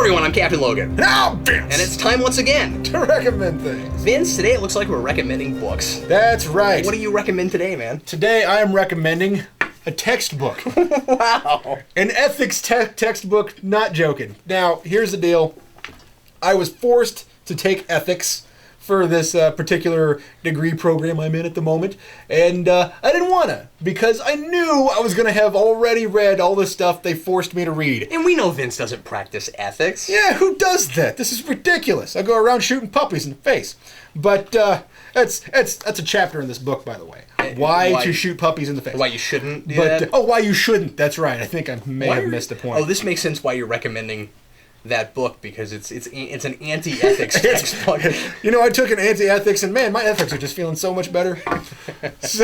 everyone, I'm Captain Logan. Now, Vince! And it's time once again to recommend things. Vince, today it looks like we're recommending books. That's right. What do you recommend today, man? Today I am recommending a textbook. Wow. An ethics textbook, not joking. Now, here's the deal. I was forced to take ethics for this particular degree program I'm in at the moment, and I didn't want to, because I knew I was going to have already read all the stuff they forced me to read. And we know Vince doesn't practice ethics. Yeah, who does that? This is ridiculous. I go around shooting puppies in the face. But that's a chapter in this book, by the way. Why to shoot puppies in the face. Why you shouldn't do that? Why you shouldn't. That's right. I think I may have missed the point. Oh, this makes sense why you're recommending that book, because it's an anti-ethics textbook. You know, I took an anti-ethics, and man, my ethics are just feeling so much better. So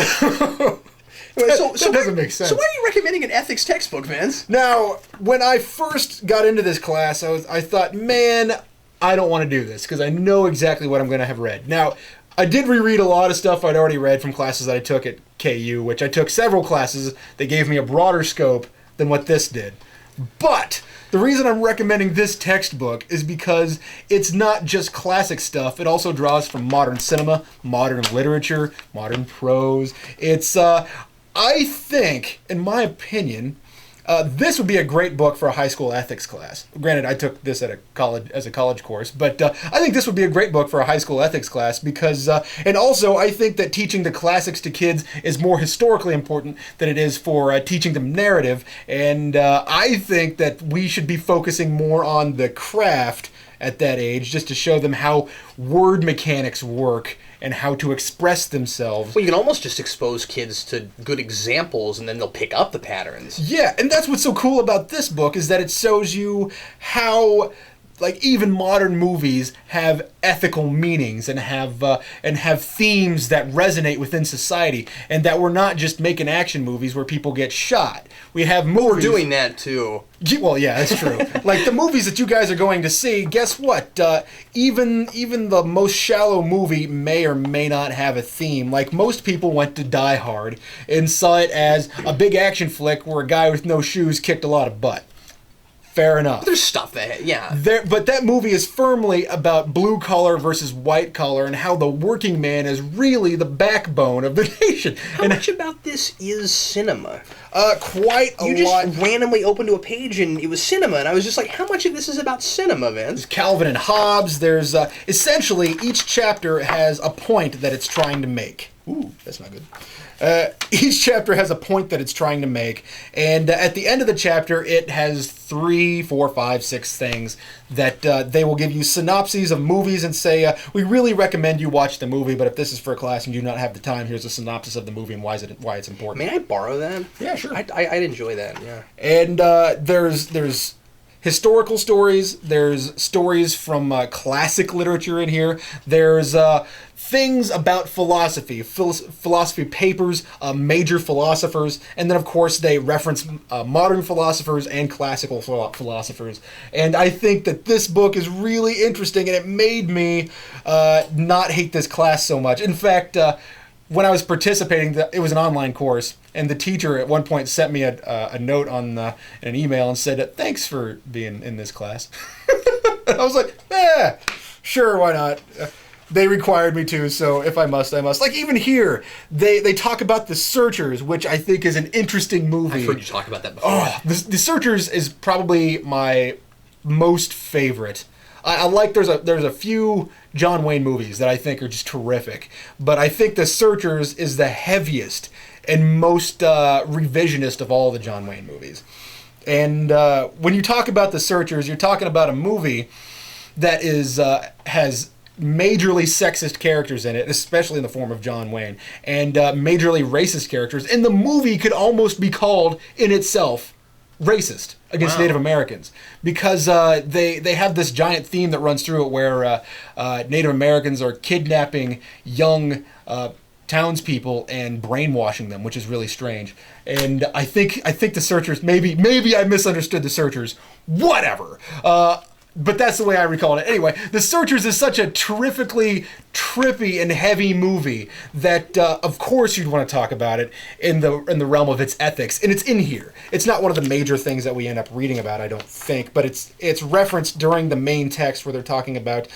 that doesn't make sense. So why are you recommending an ethics textbook, Vince? Now, when I first got into this class, I thought, man, I don't want to do this, because I know exactly what I'm going to have read. Now, I did reread a lot of stuff I'd already read from classes that I took at KU, which I took several classes that gave me a broader scope than what this did. But the reason I'm recommending this textbook is because it's not just classic stuff. It also draws from modern cinema, modern literature, modern prose. It's, I think, in my opinion, this would be a great book for a high school ethics class. Granted, I took this at as a college course, but I think this would be a great book for a high school ethics class because, and also I think that teaching the classics to kids is more historically important than it is for teaching them narrative, and I think that we should be focusing more on the craft at that age, just to show them how word mechanics work and how to express themselves. Well, you can almost just expose kids to good examples, and then they'll pick up the patterns. Yeah, and that's what's so cool about this book, is that it shows you how, like, even modern movies have ethical meanings and have themes that resonate within society, and that we're not just making action movies where people get shot. We have movies. We're doing that too. Well, yeah, that's true. Like the movies that you guys are going to see, guess what? Even the most shallow movie may or may not have a theme. Like most people went to Die Hard and saw it as a big action flick where a guy with no shoes kicked a lot of butt. Fair enough. There's stuff that, yeah. But that movie is firmly about blue collar versus white collar and how the working man is really the backbone of the nation. How much about this is cinema? Quite a lot. You just randomly opened to a page and it was cinema, and I was just like, how much of this is about cinema, Vince? There's Calvin and Hobbes. There's essentially each chapter has a point that it's trying to make. Ooh, that's not good. Each chapter has a point that it's trying to make, and at the end of the chapter, it has 3, 4, 5, 6 things that they will give you synopses of movies and say, we really recommend you watch the movie, but if this is for a class and you do not have the time, here's a synopsis of the movie and why it's important. May I borrow that? Yeah, sure. I'd enjoy that, yeah. And there's historical stories, there's stories from classic literature in here, there's things about philosophy papers, major philosophers, and then of course they reference modern philosophers and classical philosophers. And I think that this book is really interesting, and it made me not hate this class so much. In fact, when I was participating, it was an online course, and the teacher at one point sent me a note on an email and said, thanks for being in this class. I was like, sure, why not? They required me to, so if I must, I must. Like, even here, they talk about The Searchers, which I think is an interesting movie. I've heard you talk about that before. Oh, The Searchers is probably my most favorite. I like, there's a few John Wayne movies that I think are just terrific, but I think The Searchers is the heaviest and most revisionist of all the John Wayne movies. And when you talk about The Searchers, you're talking about a movie that has majorly sexist characters in it, especially in the form of John Wayne, and majorly racist characters. And the movie could almost be called, in itself, racist against Native Americans, because they have this giant theme that runs through it where Native Americans are kidnapping young townspeople and brainwashing them, which is really strange. And I think The Searchers, maybe I misunderstood The Searchers. Whatever. But that's the way I recall it. Anyway, The Searchers is such a terrifically trippy and heavy movie that, of course, you'd want to talk about it in the realm of its ethics, and it's in here. It's not one of the major things that we end up reading about, I don't think, but it's referenced during the main text where they're talking about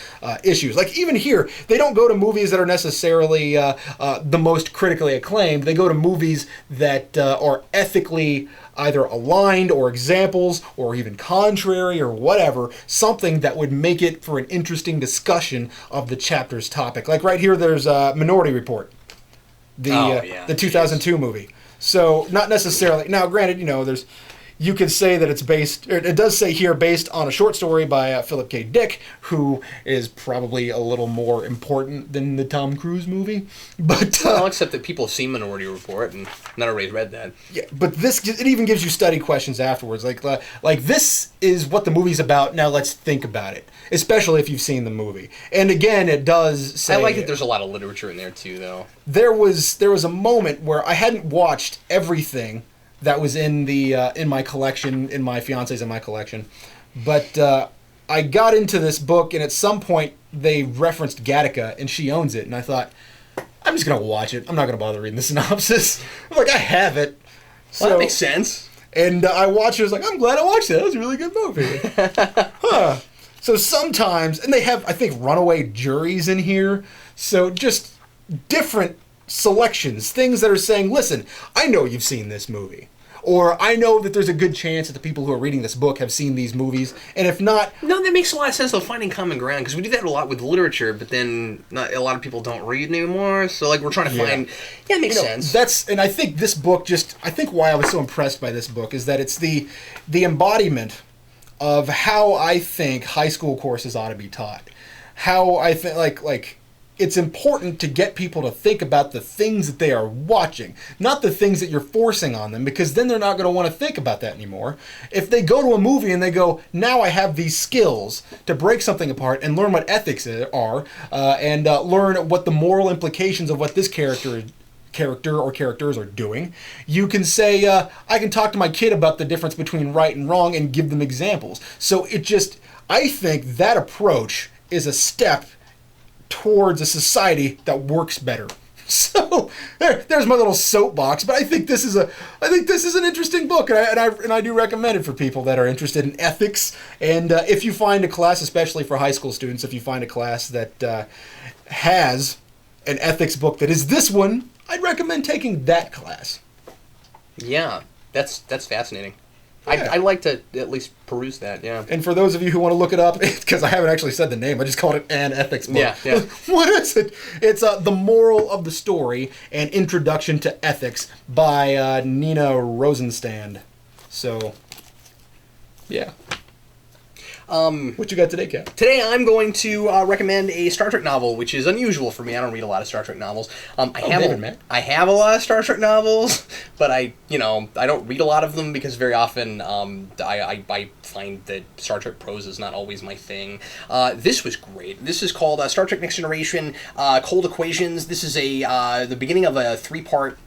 issues. Like even here, they don't go to movies that are necessarily the most critically acclaimed. They go to movies that are ethically either aligned or examples or even contrary or whatever, something that would make it for an interesting discussion of the chapter's topic. Like right here, there's Minority Report, the 2002 movie. So not necessarily, now granted, you could say that it's based, or it does say here, based on a short story by Philip K. Dick, who is probably a little more important than the Tom Cruise movie. But well, except that people have seen Minority Report, and not everybody's read that. Yeah, but it even gives you study questions afterwards. Like this is what the movie's about, now let's think about it. Especially if you've seen the movie. And again, it does say... I like that there's a lot of literature in there, too, though. There was a moment where I hadn't watched everything that was in my collection, in my fiance's and my collection. But I got into this book, and at some point, they referenced Gattaca, and she owns it. And I thought, I'm just going to watch it. I'm not going to bother reading the synopsis. I'm like, I have it. Well, that makes sense. And I watched it. I was like, I'm glad I watched it. That was a really good movie. Huh. So sometimes, and they have, I think, runaway juries in here. So just different selections, things that are saying, listen, I know you've seen this movie. Or I know that there's a good chance that the people who are reading this book have seen these movies. And if not... No, that makes a lot of sense, though, finding common ground. Because we do that a lot with literature, but then not a lot of people don't read anymore. So, we're trying to find... Yeah, it makes sense. And I think this book I think why I was so impressed by this book is that it's the embodiment of how I think high school courses ought to be taught. How I think, like it's important to get people to think about the things that they are watching, not the things that you're forcing on them, because then they're not going to want to think about that anymore. If they go to a movie and they go, now I have these skills to break something apart and learn what ethics are, and learn what the moral implications of what this character or characters are doing, you can say, I can talk to my kid about the difference between right and wrong and give them examples. So I think that approach is a step towards a society that works better. So there's my little soapbox, but I think this is an interesting book, and I do recommend it for people that are interested in ethics. And if you find a class, especially for high school students, if you find a class that has an ethics book that is this one, I'd recommend taking that class. Yeah, that's fascinating. Yeah. I'd like to at least peruse that, yeah. And for those of you who want to look it up, because I haven't actually said the name, I just called it an ethics book. Yeah. What is it? It's The Moral of the Story, an Introduction to Ethics by Nina Rosenstand. So, yeah. What you got today, Cap? Today I'm going to recommend a Star Trek novel, which is unusual for me. I don't read a lot of Star Trek novels. I have a lot of Star Trek novels, but I don't read a lot of them because very often I find that Star Trek prose is not always my thing. This was great. This is called Star Trek Next Generation, Cold Equations. This is the beginning of a 3-part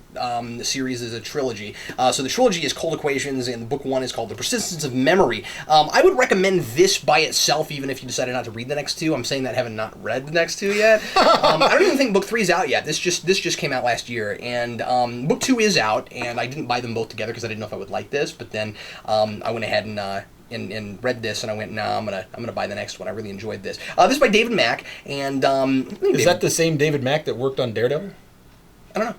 series is a trilogy. So the trilogy is Cold Equations, and book 1 is called The Persistence of Memory. I would recommend this by itself, even if you decided not to read the next 2. I'm saying that having not read the next 2 yet. I don't even think book 3 is out yet. This just came out last year, and book 2 is out, and I didn't buy them both together because I didn't know if I would like this. But then I went ahead and read this, and I went, I'm gonna buy the next one. I really enjoyed this. This is by David Mack, and is that the same David Mack that worked on Daredevil? I don't know.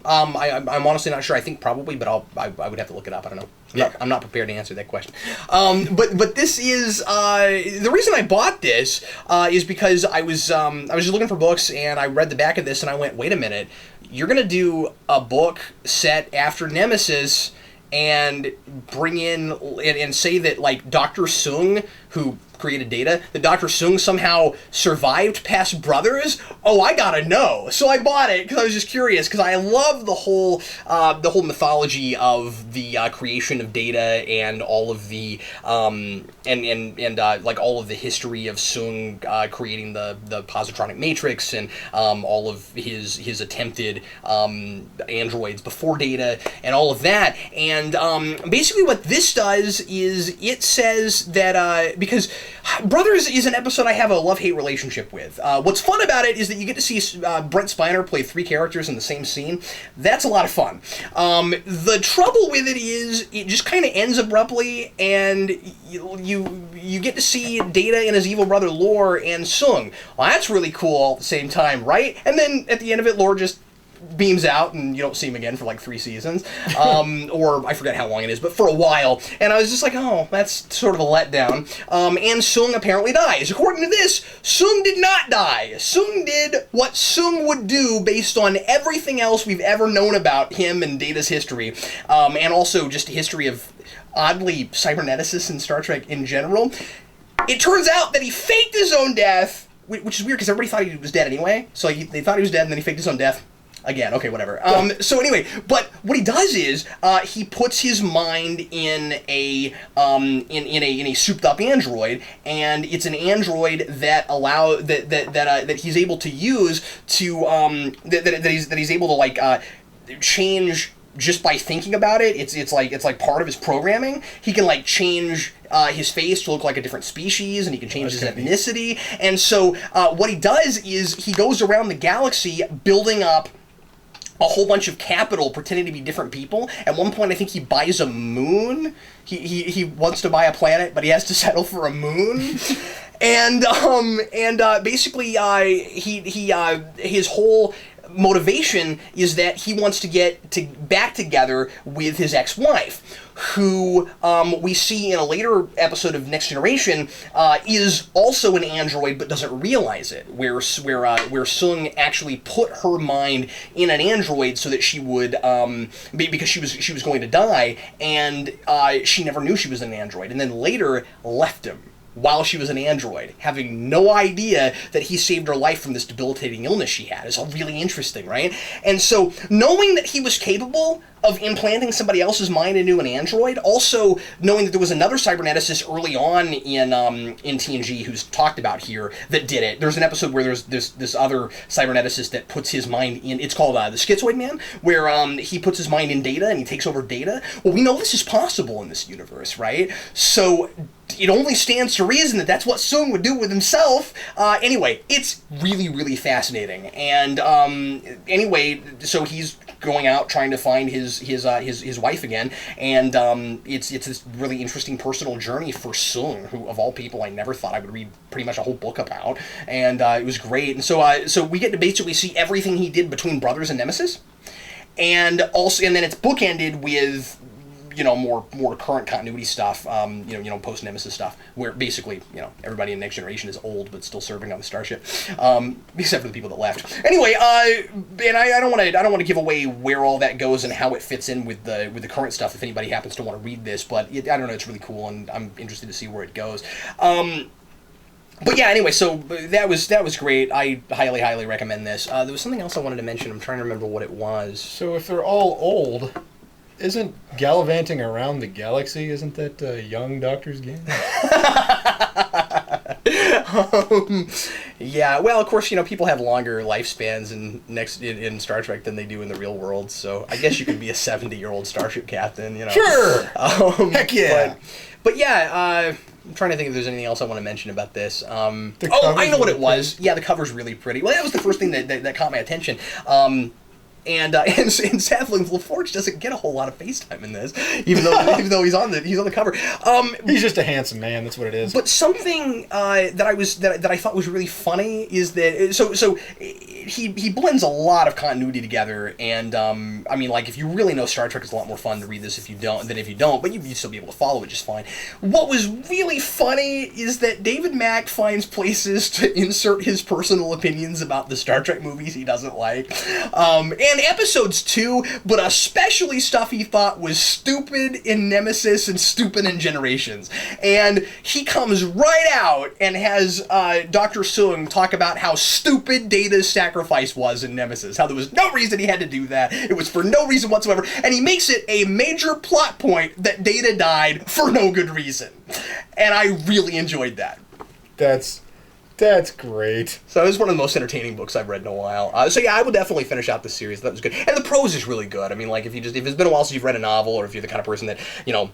I'm honestly not sure. I think probably, but I would have to look it up. I don't know. I'm not prepared to answer that question. But this is the reason I bought this is because I was just looking for books, and I read the back of this, and I went, wait a minute, you're gonna do a book set after Nemesis and bring in and say that like Dr. Sung, who created Data, that Dr. Sung somehow survived past brothers. Oh, I gotta know. So I bought it because I was just curious, because I love the whole mythology of the creation of Data and all of the like all of the history of Sung creating the positronic matrix and all of his attempted androids before Data and all of that. And basically what this does is it says that because Brothers is an episode I have a love-hate relationship with. What's fun about it is that you get to see Brent Spiner play 3 characters in the same scene. That's a lot of fun. The trouble with it is it just kind of ends abruptly, and you get to see Data and his evil brother Lore and Sung. Well, that's really cool all at the same time, right? And then at the end of it, Lore just beams out and you don't see him again for like 3 seasons, or I forget how long it is, but for a while. And I was just like, oh, that's sort of a letdown. And Sung apparently dies. According to this, Sung did not die. Sung did what Sung would do based on everything else we've ever known about him and Data's history, and also just a history of oddly cyberneticists in Star Trek in general. It turns out that he faked his own death, which is weird because everybody thought he was dead anyway. So they thought he was dead, and then he faked his own death. Again, okay, whatever. So anyway, but what he does is he puts his mind in a souped up android, and it's an android that that he's able to use to that he's able to like change just by thinking about it. It's like part of his programming. He can like change his face to look like a different species, and he can change his ethnicity. And so what he does is he goes around the galaxy building up a whole bunch of capital pretending to be different people. At one point, I think he buys a moon. He wants to buy a planet, but he has to settle for a moon. And basically, his whole motivation is that he wants to get back together with his ex-wife, who we see in a later episode of Next Generation is also an android but doesn't realize it, where Sung actually put her mind in an android so that she would because she was going to die, and she never knew she was an android, and then later left him while she was an android, having no idea that he saved her life from this debilitating illness she had. It's all really interesting, right? And so, knowing that he was capable of implanting somebody else's mind into an android, also knowing that there was another cyberneticist early on in TNG who's talked about here that did it. There's an episode where there's this other cyberneticist that puts his mind in, it's called the Schizoid Man, where he puts his mind in Data and he takes over Data. Well, we know this is possible in this universe, right? So it only stands to reason that that's what Sung would do with himself. Anyway, it's really, really fascinating. And anyway, so he's going out trying to find his wife again, and it's this really interesting personal journey for Sung, who of all people I never thought I would read pretty much a whole book about, and it was great. And so we get to basically see everything he did between Brothers and Nemesis, and then it's bookended with more current continuity stuff, post Nemesis stuff, where basically everybody in Next Generation is old but still serving on the starship, except for the people that left. Anyway, and I don't want to give away where all that goes and how it fits in with the current stuff if anybody happens to want to read this, but I don't know, it's really cool and I'm interested to see where it goes. But yeah, anyway, so that was great. I highly recommend this. There was something else I wanted to mention. I'm trying to remember what it was. So if they're all old, isn't gallivanting around the galaxy, isn't that a young doctor's game? Yeah, well, of course, people have longer lifespans in Star Trek than they do in the real world, so I guess you could be a 70-year-old starship captain, Sure! Heck yeah! But yeah, I'm trying to think if there's anything else I want to mention about this. I know what it was. Yeah, the cover's really pretty. Well, that was the first thing that caught my attention. And sadly, LaForge doesn't get a whole lot of FaceTime in this, even though he's on the cover. He's just a handsome man. That's what it is. But something that I thought was really funny is that so he blends a lot of continuity together, and I mean, like, if you really know Star Trek, it's a lot more fun to read this if you don't than if you don't, but you'd still be able to follow it just fine. What was really funny is that David Mack finds places to insert his personal opinions about the Star Trek movies he doesn't like, and episodes too, but especially stuff he thought was stupid in Nemesis and stupid in Generations. And he comes right out and has Dr. Soong talk about how stupid Data's sacrifice was in Nemesis, how there was no reason he had to do that, it was for no reason whatsoever, and he makes it a major plot point that Data died for no good reason. And I really enjoyed that. That's great. So it was one of the most entertaining books I've read in a while. So yeah, I would definitely finish out this series. That was good, and the prose is really good. I mean, like if it's been a while since you've read a novel, or if you're the kind of person that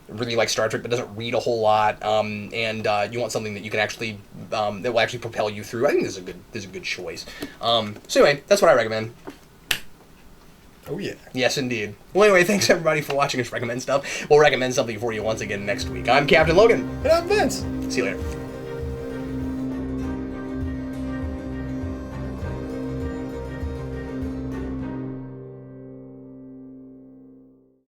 really likes Star Trek but doesn't read a whole lot, and you want something that you can actually that will actually propel you through, I think this is a good choice. So anyway, that's what I recommend. Oh yeah. Yes, indeed. Well, anyway, thanks everybody for watching us recommend stuff. We'll recommend something for you once again next week. I'm Captain Logan. And I'm Vince. See you later.